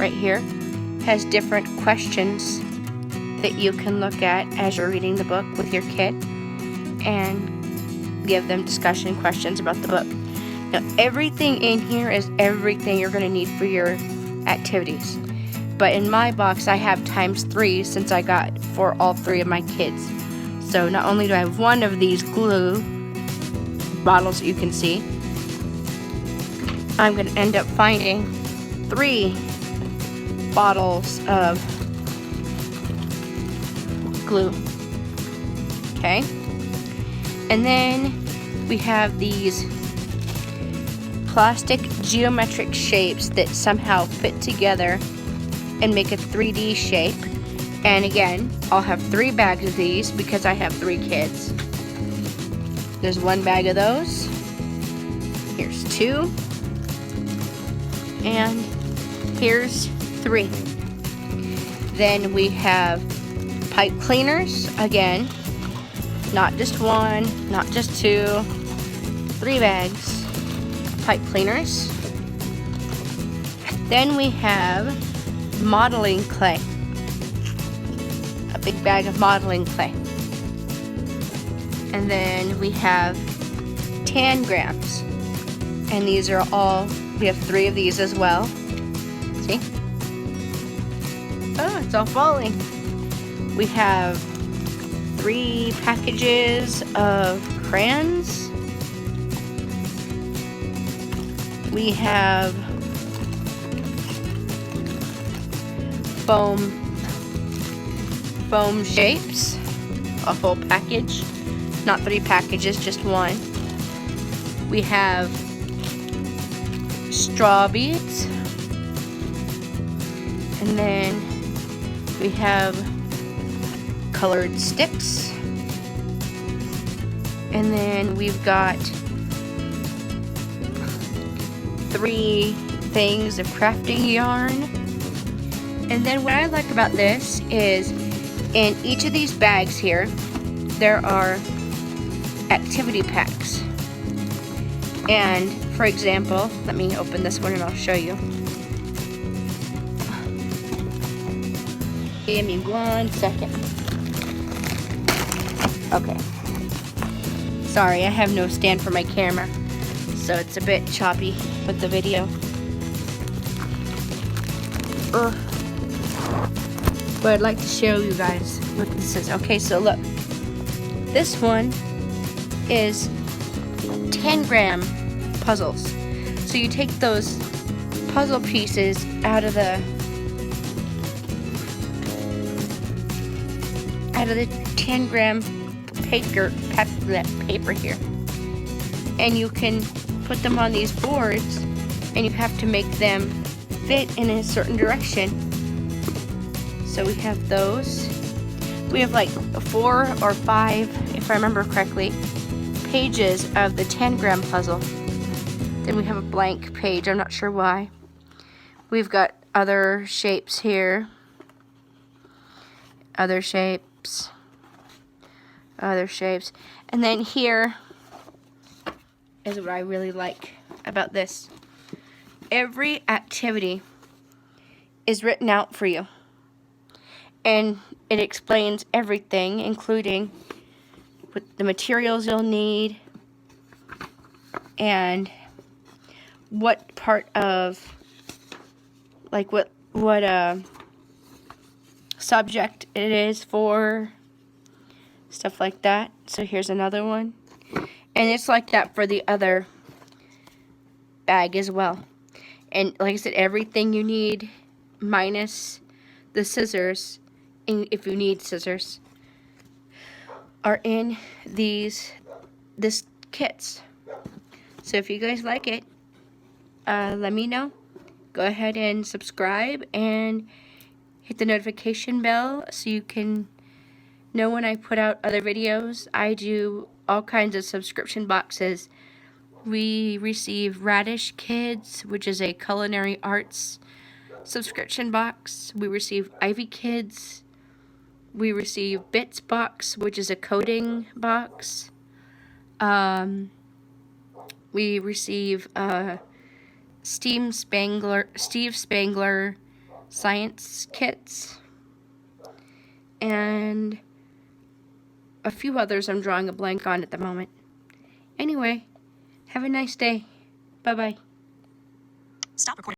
right here has different questions that you can look at as you're reading the book with your kid and give them discussion questions about the book. Now, everything in here is everything you're going to need for your activities. But in my box, I have ×3 since I got for all 3 of my kids. So not only do I have 1 of these glue bottles that you can see, I'm going to end up finding 3 bottles of glue. Okay? And then we have these plastic geometric shapes that somehow fit together and make a 3D shape. And again, I'll have 3 bags of these because I have 3 kids. There's 1 bag of those. Here's 2. And here's 3. Then we have pipe cleaners. Again, not just 1, not just 2, 3 bags of pipe cleaners. Then we have modeling clay. A big bag of modeling clay. And then we have tangrams. And these are all, we have 3 of these as well. See? Oh, it's all falling. We have 3 packages of crayons. We have foam shapes, a whole package, not 3 packages, just 1. We have straw beads, and then we have colored sticks, and then we've got 3 things of crafting yarn. And then what I like about this is in each of these bags here, there are activity packs. And for example, let me open this one and I'll show you. Give me 1 second. Okay. Sorry, I have no stand for my camera, so it's a bit choppy with the video. But I'd like to show you guys what this is. Okay, so look. This one is tangram puzzles. So you take those puzzle pieces out of the tangram paper here, and you can put them on these boards, and you have to make them fit in a certain direction. So we have those. We have like 4 or 5, if I remember correctly, pages of the tangram puzzle. Then we have a blank page, I'm not sure why. We've got other shapes here. Other shapes. Other shapes. And then here is what I really like about this. Every activity is written out for you. And it explains everything, including what the materials you'll need and what part of, like what subject it is for, stuff like that. So here's another one. And it's like that for the other bag as well. And like I said, everything you need minus the scissors, if you need scissors, are in this kits. So if you guys like it, let me know. Go ahead and subscribe and hit the notification bell so you can know when I put out other videos. I do all kinds of subscription boxes. We receive Radish Kids, which is a culinary arts subscription box. We receive Ivy Kids. We receive Bits Box, which is a coding box. We receive Steve Spangler science kits, and a few others I'm drawing a blank on at the moment. Anyway, have a nice day. Bye-bye. Stop recording.